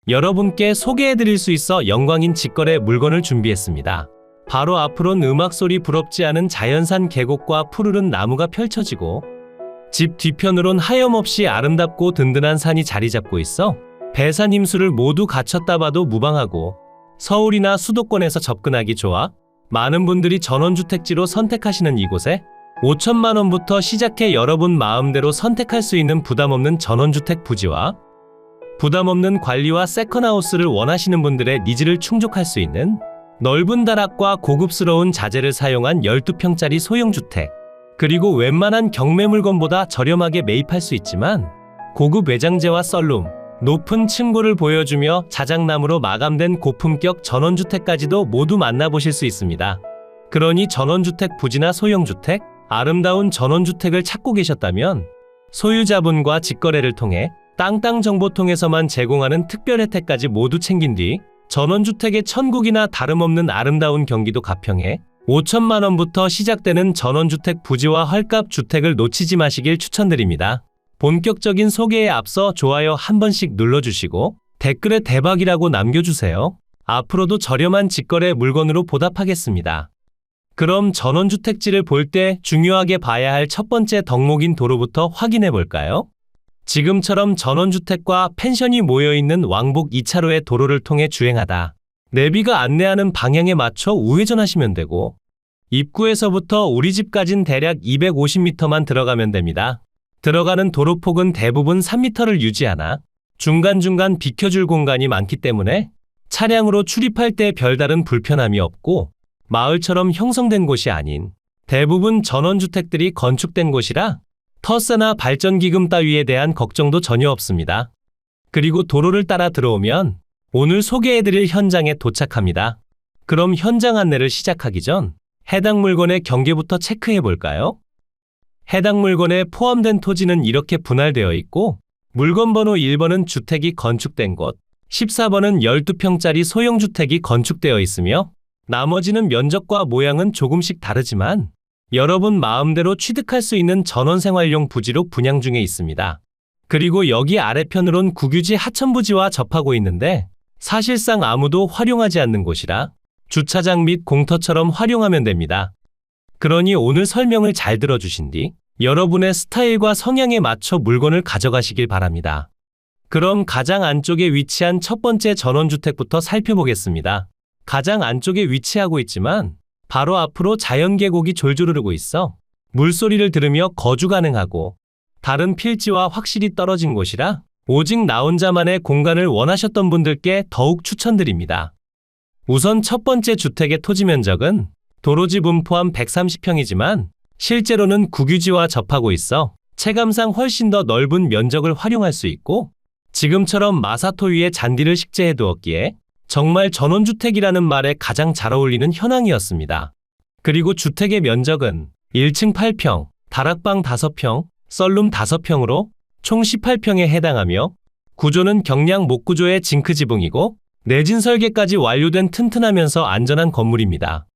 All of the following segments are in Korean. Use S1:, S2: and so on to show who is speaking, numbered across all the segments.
S1: 여러분께 소개해드릴 수 있어 영광인 직거래 물건을 준비했습니다. 바로 앞으론 음악소리 부럽지 않은 자연산 계곡과 푸르른 나무가 펼쳐지고 집 뒤편으론 하염없이 아름답고 든든한 산이 자리 잡고 있어 배산 임수를 모두 갖췄다 봐도 무방하고 서울이나 수도권에서 접근하기 좋아 많은 분들이 전원주택지로 선택하시는 이곳에 5천만 원부터 시작해 여러분 마음대로 선택할 수 있는 부담없는 전원주택 부지와 부담없는 관리와 세컨하우스를 원하시는 분들의 니즈를 충족할 수 있는 넓은 다락과 고급스러운 자재를 사용한 12평짜리 소형주택, 그리고 웬만한 경매 물건보다 저렴하게 매입할 수 있지만 고급 외장재와 썰룸, 높은 층고를 보여주며 자작나무로 마감된 고품격 전원주택까지도 모두 만나보실 수 있습니다. 그러니 전원주택 부지나 소형주택, 아름다운 전원주택을 찾고 계셨다면 소유자분과 직거래를 통해 땅땅정보통에서만 제공하는 특별 혜택까지 모두 챙긴 뒤 전원주택의 천국이나 다름없는 아름다운 경기도 가평에 5천만 원부터 시작되는 전원주택 부지와 헐값 주택을 놓치지 마시길 추천드립니다. 본격적인 소개에 앞서 좋아요 한 번씩 눌러주시고 댓글에 대박이라고 남겨주세요. 앞으로도 저렴한 직거래 물건으로 보답하겠습니다. 그럼 전원주택지를 볼 때 중요하게 봐야 할 첫 번째 덕목인 도로부터 확인해 볼까요? 지금처럼 전원주택과 펜션이 모여있는 왕복 2차로의 도로를 통해 주행하다 내비가 안내하는 방향에 맞춰 우회전하시면 되고 입구에서부터 우리 집까진 대략 250m만 들어가면 됩니다. 들어가는 도로폭은 대부분 3m를 유지하나 중간중간 비켜줄 공간이 많기 때문에 차량으로 출입할 때 별다른 불편함이 없고 마을처럼 형성된 곳이 아닌 대부분 전원주택들이 건축된 곳이라 터세나 발전기금 따위에 대한 걱정도 전혀 없습니다. 그리고 도로를 따라 들어오면 오늘 소개해드릴 현장에 도착합니다. 그럼 현장 안내를 시작하기 전 해당 물건의 경계부터 체크해 볼까요? 해당 물건에 포함된 토지는 이렇게 분할되어 있고 물건 번호 1번은 주택이 건축된 곳, 14번은 12평짜리 소형주택이 건축되어 있으며 나머지는 면적과 모양은 조금씩 다르지만 여러분 마음대로 취득할 수 있는 전원생활용 부지로 분양 중에 있습니다. 그리고 여기 아래편으론 국유지 하천부지와 접하고 있는데 사실상 아무도 활용하지 않는 곳이라 주차장 및 공터처럼 활용하면 됩니다. 그러니 오늘 설명을 잘 들어주신 뒤 여러분의 스타일과 성향에 맞춰 물건을 가져가시길 바랍니다. 그럼 가장 안쪽에 위치한 첫 번째 전원주택부터 살펴보겠습니다. 가장 안쪽에 위치하고 있지만 바로 앞으로 자연계곡이 졸졸 흐르고 있어 물소리를 들으며 거주 가능하고 다른 필지와 확실히 떨어진 곳이라 오직 나 혼자만의 공간을 원하셨던 분들께 더욱 추천드립니다. 우선 첫 번째 주택의 토지 면적은 도로지분 포함 130평이지만 실제로는 국유지와 접하고 있어 체감상 훨씬 더 넓은 면적을 활용할 수 있고 지금처럼 마사토 위에 잔디를 식재해 두었기에 정말 전원주택이라는 말에 가장 잘 어울리는 현황이었습니다. 그리고 주택의 면적은 1층 8평, 다락방 5평, 썰룸 5평으로 총 18평에 해당하며 구조는 경량 목구조의 징크 지붕이고 내진 설계까지 완료된 튼튼하면서 안전한 건물입니다.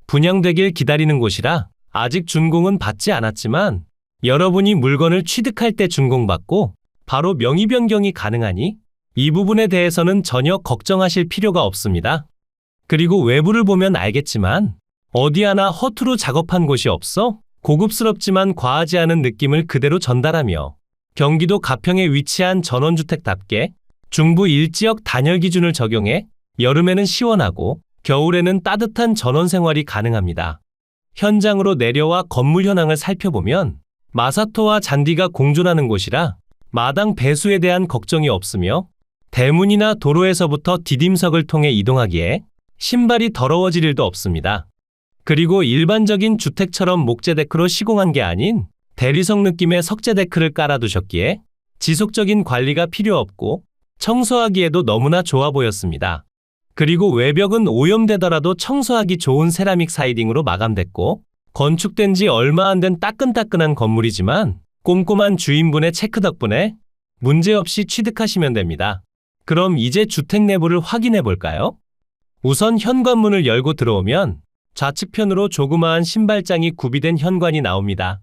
S1: 분양되길 기다리는 곳이라 아직 준공은 받지 않았지만 여러분이 물건을 취득할 때 준공받고 바로 명의 변경이 가능하니 이 부분에 대해서는 전혀 걱정하실 필요가 없습니다. 그리고 외부를 보면 알겠지만 어디 하나 허투루 작업한 곳이 없어 고급스럽지만 과하지 않은 느낌을 그대로 전달하며 경기도 가평에 위치한 전원주택답게 중부 1지역 단열 기준을 적용해 여름에는 시원하고 겨울에는 따뜻한 전원생활이 가능합니다. 현장으로 내려와 건물 현황을 살펴보면 마사토와 잔디가 공존하는 곳이라 마당 배수에 대한 걱정이 없으며 대문이나 도로에서부터 디딤석을 통해 이동하기에 신발이 더러워질 일도 없습니다. 그리고 일반적인 주택처럼 목재 데크로 시공한 게 아닌 대리석 느낌의 석재 데크를 깔아두셨기에 지속적인 관리가 필요 없고 청소하기에도 너무나 좋아 보였습니다. 그리고 외벽은 오염되더라도 청소하기 좋은 세라믹 사이딩으로 마감됐고 건축된 지 얼마 안 된 따끈따끈한 건물이지만 꼼꼼한 주인분의 체크 덕분에 문제없이 취득하시면 됩니다. 그럼 이제 주택 내부를 확인해 볼까요? 우선 현관문을 열고 들어오면 좌측편으로 조그마한 신발장이 구비된 현관이 나옵니다.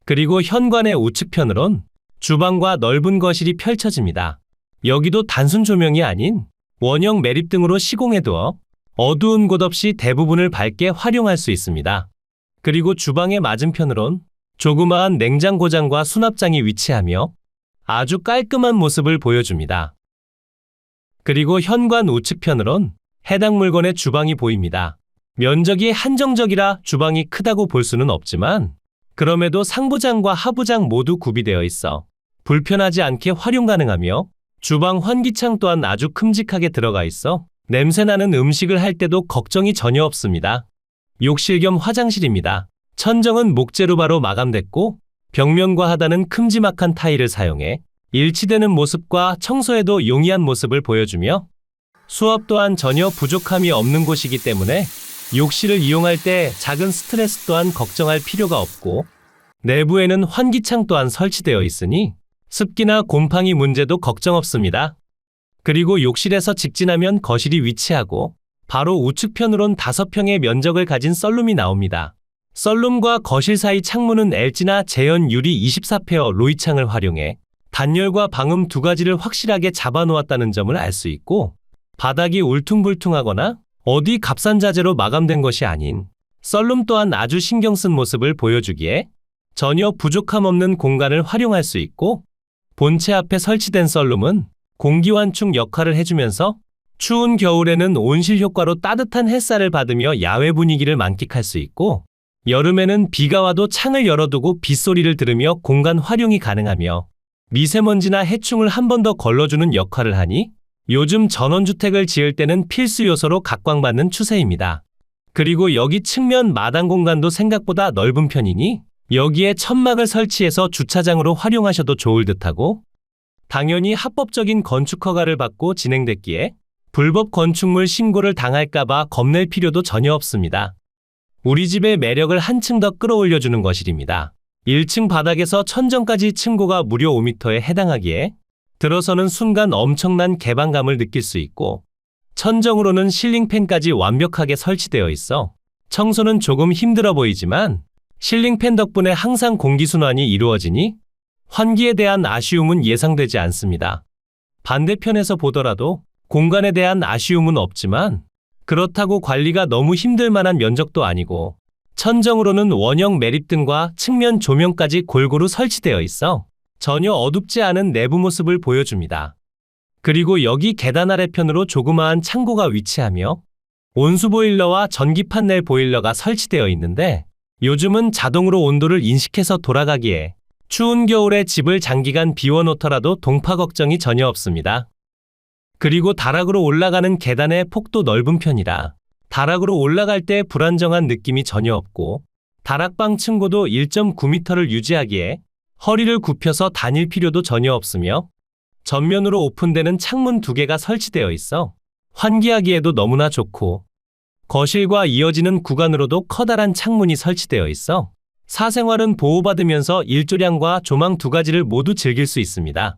S1: 그리고 현관의 우측편으론 주방과 넓은 거실이 펼쳐집니다. 여기도 단순 조명이 아닌 원형 매립 등으로 시공해두어 어두운 곳 없이 대부분을 밝게 활용할 수 있습니다. 그리고 주방의 맞은편으론 조그마한 냉장고장과 수납장이 위치하며 아주 깔끔한 모습을 보여줍니다. 그리고 현관 우측편으론 해당 물건의 주방이 보입니다. 면적이 한정적이라 주방이 크다고 볼 수는 없지만 그럼에도 상부장과 하부장 모두 구비되어 있어 불편하지 않게 활용 가능하며 주방 환기창 또한 아주 큼직하게 들어가 있어 냄새나는 음식을 할 때도 걱정이 전혀 없습니다. 욕실 겸 화장실입니다. 천정은 목재로 바로 마감됐고 벽면과 하단은 큼지막한 타일을 사용해 일치되는 모습과 청소에도 용이한 모습을 보여주며 수압 또한 전혀 부족함이 없는 곳이기 때문에 욕실을 이용할 때 작은 스트레스 또한 걱정할 필요가 없고 내부에는 환기창 또한 설치되어 있으니 습기나 곰팡이 문제도 걱정 없습니다. 그리고 욕실에서 직진하면 거실이 위치하고 바로 우측편으론 5평의 면적을 가진 썰룸이 나옵니다. 썰룸과 거실 사이 창문은 LG나 제연 유리 24페어 로이창을 활용해 단열과 방음 두 가지를 확실하게 잡아놓았다는 점을 알 수 있고 바닥이 울퉁불퉁하거나 어디 값싼 자재로 마감된 것이 아닌 썰룸 또한 아주 신경 쓴 모습을 보여주기에 전혀 부족함 없는 공간을 활용할 수 있고 본체 앞에 설치된 썰룸은 공기환충 역할을 해주면서 추운 겨울에는 온실 효과로 따뜻한 햇살을 받으며 야외 분위기를 만끽할 수 있고 여름에는 비가 와도 창을 열어두고 빗소리를 들으며 공간 활용이 가능하며 미세먼지나 해충을 한 번 더 걸러주는 역할을 하니 요즘 전원주택을 지을 때는 필수 요소로 각광받는 추세입니다. 그리고 여기 측면 마당 공간도 생각보다 넓은 편이니 여기에 천막을 설치해서 주차장으로 활용하셔도 좋을 듯하고 당연히 합법적인 건축 허가를 받고 진행됐기에 불법 건축물 신고를 당할까봐 겁낼 필요도 전혀 없습니다. 우리 집의 매력을 한층 더 끌어올려주는 거실입니다. 1층 바닥에서 천정까지 층고가 무려 5m에 해당하기에 들어서는 순간 엄청난 개방감을 느낄 수 있고 천정으로는 실링팬까지 완벽하게 설치되어 있어 청소는 조금 힘들어 보이지만 실링팬 덕분에 항상 공기순환이 이루어지니 환기에 대한 아쉬움은 예상되지 않습니다. 반대편에서 보더라도 공간에 대한 아쉬움은 없지만 그렇다고 관리가 너무 힘들 만한 면적도 아니고 천정으로는 원형 매립등과 측면 조명까지 골고루 설치되어 있어 전혀 어둡지 않은 내부 모습을 보여줍니다. 그리고 여기 계단 아래편으로 조그마한 창고가 위치하며 온수 보일러와 전기 판넬 보일러가 설치되어 있는데 요즘은 자동으로 온도를 인식해서 돌아가기에 추운 겨울에 집을 장기간 비워놓더라도 동파 걱정이 전혀 없습니다. 그리고 다락으로 올라가는 계단의 폭도 넓은 편이라 다락으로 올라갈 때 불안정한 느낌이 전혀 없고 다락방 층고도 1.9m를 유지하기에 허리를 굽혀서 다닐 필요도 전혀 없으며 전면으로 오픈되는 창문 2개가 설치되어 있어 환기하기에도 너무나 좋고 거실과 이어지는 구간으로도 커다란 창문이 설치되어 있어 사생활은 보호받으면서 일조량과 조망 2가지를 모두 즐길 수 있습니다.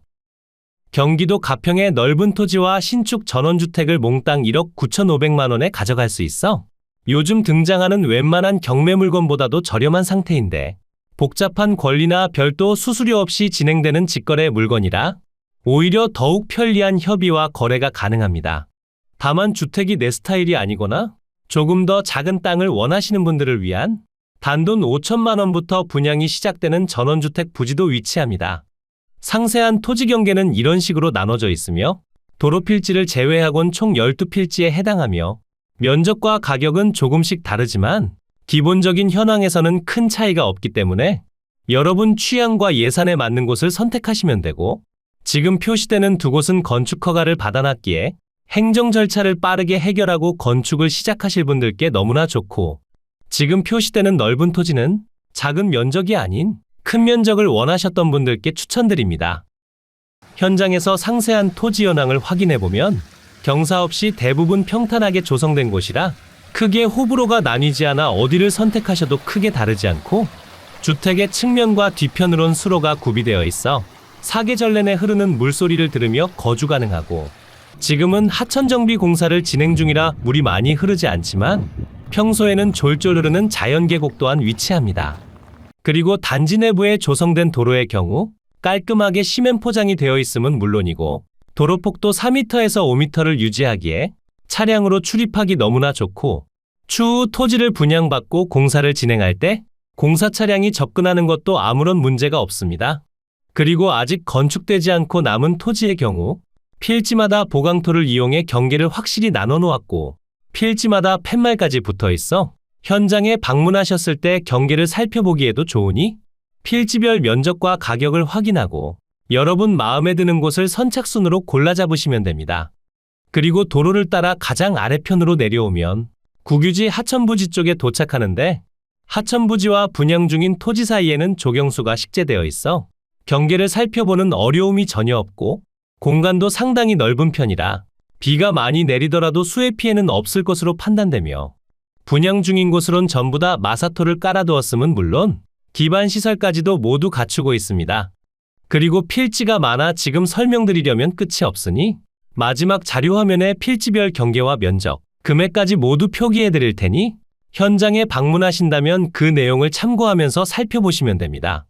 S1: 경기도 가평의 넓은 토지와 신축 전원주택을 몽땅 1억 9,500만 원에 가져갈 수 있어 요즘 등장하는 웬만한 경매 물건보다도 저렴한 상태인데 복잡한 권리나 별도 수수료 없이 진행되는 직거래 물건이라 오히려 더욱 편리한 협의와 거래가 가능합니다. 다만 주택이 내 스타일이 아니거나 조금 더 작은 땅을 원하시는 분들을 위한 단돈 5천만 원부터 분양이 시작되는 전원주택 부지도 위치합니다. 상세한 토지 경계는 이런 식으로 나눠져 있으며 도로 필지를 제외하곤 총 12필지에 해당하며 면적과 가격은 조금씩 다르지만 기본적인 현황에서는 큰 차이가 없기 때문에 여러분 취향과 예산에 맞는 곳을 선택하시면 되고 지금 표시되는 2곳은 건축 허가를 받아놨기에 행정 절차를 빠르게 해결하고 건축을 시작하실 분들께 너무나 좋고 지금 표시되는 넓은 토지는 작은 면적이 아닌 큰 면적을 원하셨던 분들께 추천드립니다. 현장에서 상세한 토지 현황을 확인해보면 경사 없이 대부분 평탄하게 조성된 곳이라 크게 호불호가 나뉘지 않아 어디를 선택하셔도 크게 다르지 않고 주택의 측면과 뒤편으론 수로가 구비되어 있어 사계절 내내 흐르는 물소리를 들으며 거주 가능하고 지금은 하천 정비 공사를 진행 중이라 물이 많이 흐르지 않지만 평소에는 졸졸 흐르는 자연 계곡 또한 위치합니다. 그리고 단지 내부에 조성된 도로의 경우 깔끔하게 시멘 포장이 되어 있음은 물론이고 도로폭도 4m에서 5m를 유지하기에 차량으로 출입하기 너무나 좋고, 추후 토지를 분양받고 공사를 진행할 때 공사 차량이 접근하는 것도 아무런 문제가 없습니다. 그리고 아직 건축되지 않고 남은 토지의 경우 필지마다 보강토를 이용해 경계를 확실히 나눠 놓았고, 필지마다 팻말까지 붙어 있어 현장에 방문하셨을 때 경계를 살펴보기에도 좋으니 필지별 면적과 가격을 확인하고 여러분 마음에 드는 곳을 선착순으로 골라 잡으시면 됩니다. 그리고 도로를 따라 가장 아래편으로 내려오면 국유지 하천부지 쪽에 도착하는데, 하천부지와 분양 중인 토지 사이에는 조경수가 식재되어 있어 경계를 살펴보는 어려움이 전혀 없고, 공간도 상당히 넓은 편이라 비가 많이 내리더라도 수해 피해는 없을 것으로 판단되며, 분양 중인 곳으론 전부 다 마사토를 깔아두었음은 물론 기반 시설까지도 모두 갖추고 있습니다. 그리고 필지가 많아 지금 설명드리려면 끝이 없으니 마지막 자료 화면에 필지별 경계와 면적, 금액까지 모두 표기해 드릴 테니 현장에 방문하신다면 그 내용을 참고하면서 살펴보시면 됩니다.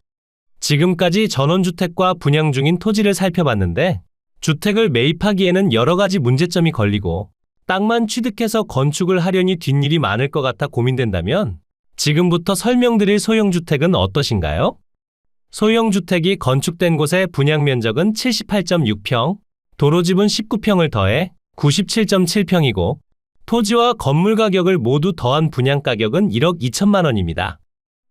S1: 지금까지 전원주택과 분양 중인 토지를 살펴봤는데, 주택을 매입하기에는 여러 가지 문제점이 걸리고 땅만 취득해서 건축을 하려니 뒷일이 많을 것 같아 고민된다면 지금부터 설명드릴 소형주택은 어떠신가요? 소형주택이 건축된 곳의 분양 면적은 78.6평, 도로집은 19평을 더해 97.7평이고 토지와 건물 가격을 모두 더한 분양 가격은 1억 2천만 원입니다.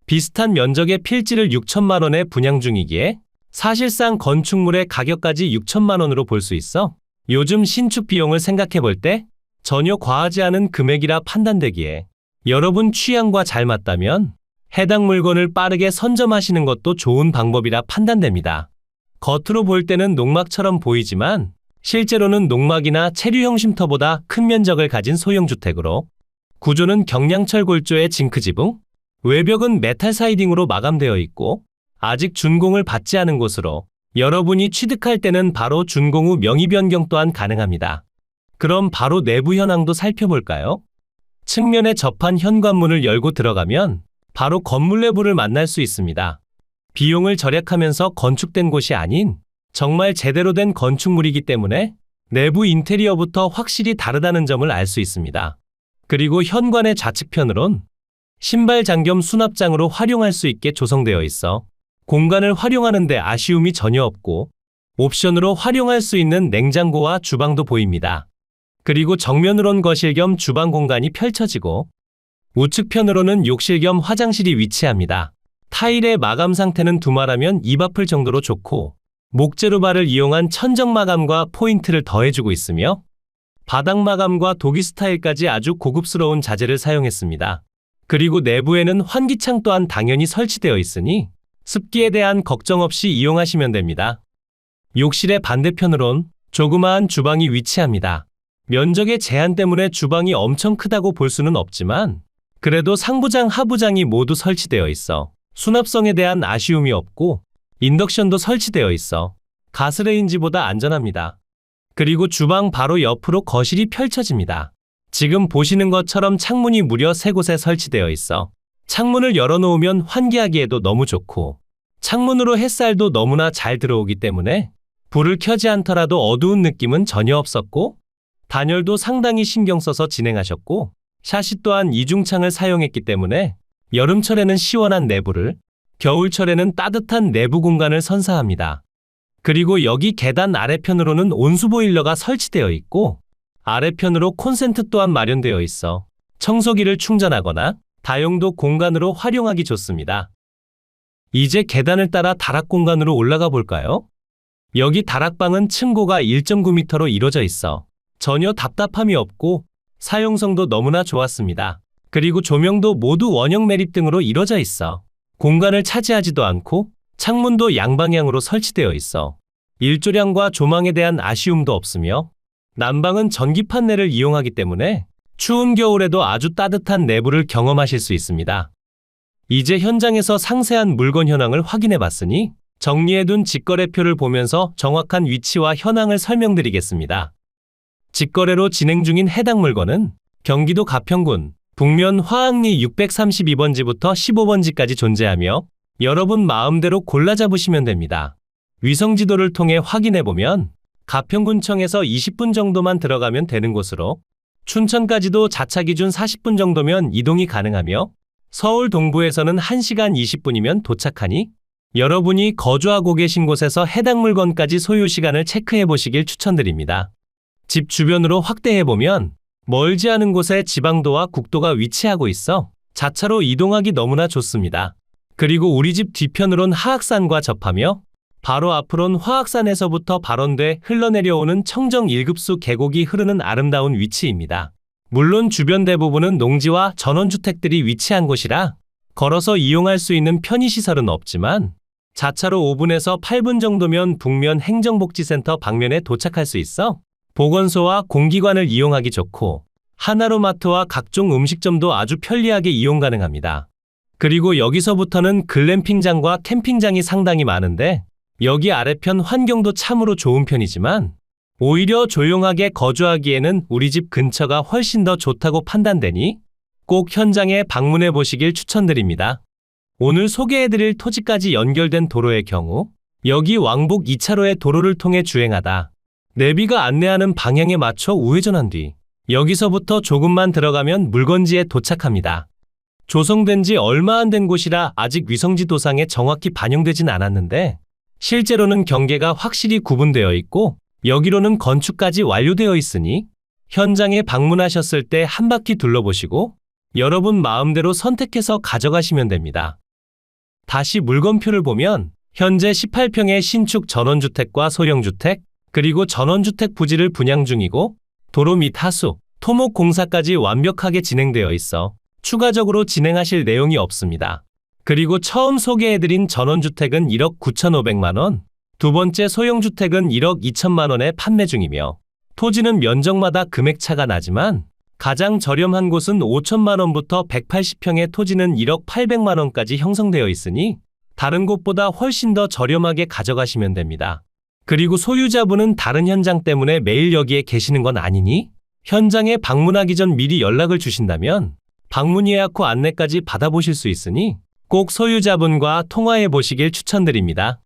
S1: 비슷한 면적의 필지를 6천만 원에 분양 중이기에 사실상 건축물의 가격까지 6천만 원으로 볼 수 있어 요즘 신축 비용을 생각해 볼 때 전혀 과하지 않은 금액이라 판단되기에 여러분 취향과 잘 맞다면 해당 물건을 빠르게 선점하시는 것도 좋은 방법이라 판단됩니다. 겉으로 볼 때는 농막처럼 보이지만 실제로는 농막이나 체류형 쉼터보다 큰 면적을 가진 소형주택으로, 구조는 경량철 골조의 징크 지붕, 외벽은 메탈 사이딩으로 마감되어 있고 아직 준공을 받지 않은 곳으로 여러분이 취득할 때는 바로 준공 후 명의 변경 또한 가능합니다. 그럼 바로 내부 현황도 살펴볼까요? 측면에 접한 현관문을 열고 들어가면 바로 건물 내부를 만날 수 있습니다. 비용을 절약하면서 건축된 곳이 아닌 정말 제대로 된 건축물이기 때문에 내부 인테리어부터 확실히 다르다는 점을 알 수 있습니다. 그리고 현관의 좌측편으론 신발장 겸 수납장으로 활용할 수 있게 조성되어 있어 공간을 활용하는 데 아쉬움이 전혀 없고, 옵션으로 활용할 수 있는 냉장고와 주방도 보입니다. 그리고 정면으론 거실 겸 주방 공간이 펼쳐지고 우측편으로는 욕실 겸 화장실이 위치합니다. 타일의 마감 상태는 두말하면 입 아플 정도로 좋고 목재루발을 이용한 천정 마감과 포인트를 더해주고 있으며, 바닥 마감과 독일 스타일까지 아주 고급스러운 자재를 사용했습니다. 그리고 내부에는 환기창 또한 당연히 설치되어 있으니 습기에 대한 걱정 없이 이용하시면 됩니다. 욕실의 반대편으론 조그마한 주방이 위치합니다. 면적의 제한 때문에 주방이 엄청 크다고 볼 수는 없지만 그래도 상부장, 하부장이 모두 설치되어 있어 수납성에 대한 아쉬움이 없고, 인덕션도 설치되어 있어 가스레인지보다 안전합니다. 그리고 주방 바로 옆으로 거실이 펼쳐집니다. 지금 보시는 것처럼 창문이 무려 3곳에 설치되어 있어 창문을 열어놓으면 환기하기에도 너무 좋고, 창문으로 햇살도 너무나 잘 들어오기 때문에 불을 켜지 않더라도 어두운 느낌은 전혀 없었고, 단열도 상당히 신경 써서 진행하셨고, 샤시 또한 이중창을 사용했기 때문에 여름철에는 시원한 내부를, 겨울철에는 따뜻한 내부 공간을 선사합니다. 그리고 여기 계단 아래편으로는 온수 보일러가 설치되어 있고 아래편으로 콘센트 또한 마련되어 있어 청소기를 충전하거나 다용도 공간으로 활용하기 좋습니다. 이제 계단을 따라 다락 공간으로 올라가 볼까요? 여기 다락방은 층고가 1.9m로 이루어져 있어 전혀 답답함이 없고 사용성도 너무나 좋았습니다. 그리고 조명도 모두 원형 매립 등으로 이루어져 있어 공간을 차지하지도 않고 창문도 양방향으로 설치되어 있어 일조량과 조망에 대한 아쉬움도 없으며, 난방은 전기 판넬을 이용하기 때문에 추운 겨울에도 아주 따뜻한 내부를 경험하실 수 있습니다. 이제 현장에서 상세한 물건 현황을 확인해 봤으니 정리해둔 직거래표를 보면서 정확한 위치와 현황을 설명드리겠습니다. 직거래로 진행 중인 해당 물건은 경기도 가평군 북면 화학리 632번지부터 15번지까지 존재하며 여러분 마음대로 골라 잡으시면 됩니다. 위성지도를 통해 확인해보면 가평군청에서 20분 정도만 들어가면 되는 곳으로, 춘천까지도 자차 기준 40분 정도면 이동이 가능하며 서울 동부에서는 1시간 20분이면 도착하니 여러분이 거주하고 계신 곳에서 해당 물건까지 소요 시간을 체크해 보시길 추천드립니다. 집 주변으로 확대해 보면 멀지 않은 곳에 지방도와 국도가 위치하고 있어 자차로 이동하기 너무나 좋습니다. 그리고 우리 집 뒤편으론 하악산과 접하며 바로 앞으론 화악산에서부터 발원돼 흘러내려오는 청정 1급수 계곡이 흐르는 아름다운 위치입니다. 물론 주변 대부분은 농지와 전원주택들이 위치한 곳이라 걸어서 이용할 수 있는 편의시설은 없지만 자차로 5분에서 8분 정도면 북면 행정복지센터 방면에 도착할 수 있어 보건소와 공기관을 이용하기 좋고 하나로마트와 각종 음식점도 아주 편리하게 이용 가능합니다. 그리고 여기서부터는 글램핑장과 캠핑장이 상당히 많은데 여기 아래편 환경도 참으로 좋은 편이지만 오히려 조용하게 거주하기에는 우리 집 근처가 훨씬 더 좋다고 판단되니 꼭 현장에 방문해 보시길 추천드립니다. 오늘 소개해드릴 토지까지 연결된 도로의 경우 여기 왕복 2차로의 도로를 통해 주행하다 내비가 안내하는 방향에 맞춰 우회전한 뒤 여기서부터 조금만 들어가면 물건지에 도착합니다. 조성된 지 얼마 안 된 곳이라 아직 위성지 도상에 정확히 반영되진 않았는데 실제로는 경계가 확실히 구분되어 있고 여기로는 건축까지 완료되어 있으니 현장에 방문하셨을 때 한 바퀴 둘러보시고 여러분 마음대로 선택해서 가져가시면 됩니다. 다시 물건표를 보면 현재 18평의 신축 전원주택과 소형주택 그리고 전원주택 부지를 분양 중이고 도로 및 하수, 토목 공사까지 완벽하게 진행되어 있어 추가적으로 진행하실 내용이 없습니다. 그리고 처음 소개해드린 전원주택은 1억 9,500만 원, 두 번째 소형주택은 1억 2천만 원에 판매 중이며 토지는 면적마다 금액 차가 나지만 가장 저렴한 곳은 5천만 원부터 180평의 토지는 1억 800만 원까지 형성되어 있으니 다른 곳보다 훨씬 더 저렴하게 가져가시면 됩니다. 그리고 소유자분은 다른 현장 때문에 매일 여기에 계시는 건 아니니 현장에 방문하기 전 미리 연락을 주신다면 방문 예약 후 안내까지 받아보실 수 있으니 꼭 소유자분과 통화해 보시길 추천드립니다.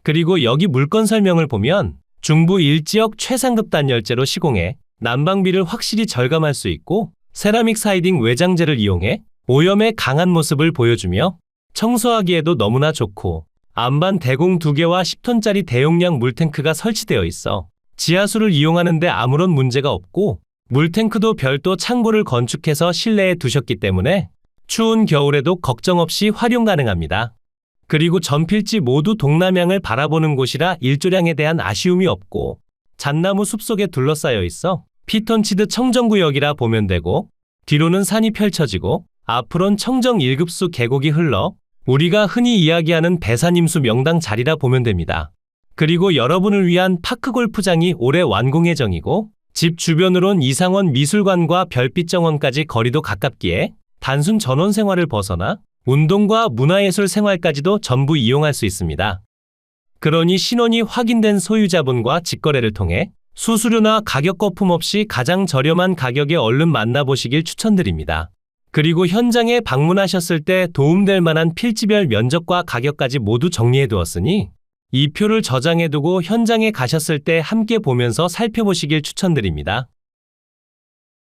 S1: 그리고 여기 물건 설명을 보면 중부 1지역 최상급 단열재로 시공해 난방비를 확실히 절감할 수 있고 세라믹 사이딩 외장재를 이용해 오염에 강한 모습을 보여주며 청소하기에도 너무나 좋고 안반 대공 2개와 10톤짜리 대용량 물탱크가 설치되어 있어 지하수를 이용하는데 아무런 문제가 없고 물탱크도 별도 창고를 건축해서 실내에 두셨기 때문에 추운 겨울에도 걱정 없이 활용 가능합니다. 그리고 전필지 모두 동남향을 바라보는 곳이라 일조량에 대한 아쉬움이 없고 잣나무 숲속에 둘러싸여 있어 피톤치드 청정구역이라 보면 되고 뒤로는 산이 펼쳐지고 앞으론 청정 1급수 계곡이 흘러 우리가 흔히 이야기하는 배산임수 명당 자리라 보면 됩니다. 그리고 여러분을 위한 파크 골프장이 올해 완공 예정이고 집 주변으론 이상원 미술관과 별빛정원까지 거리도 가깝기에 단순 전원 생활을 벗어나 운동과 문화예술 생활까지도 전부 이용할 수 있습니다. 그러니 신원이 확인된 소유자분과 직거래를 통해 수수료나 가격 거품 없이 가장 저렴한 가격에 얼른 만나보시길 추천드립니다. 그리고 현장에 방문하셨을 때 도움될 만한 필지별 면적과 가격까지 모두 정리해 두었으니 이 표를 저장해 두고 현장에 가셨을 때 함께 보면서 살펴보시길 추천드립니다.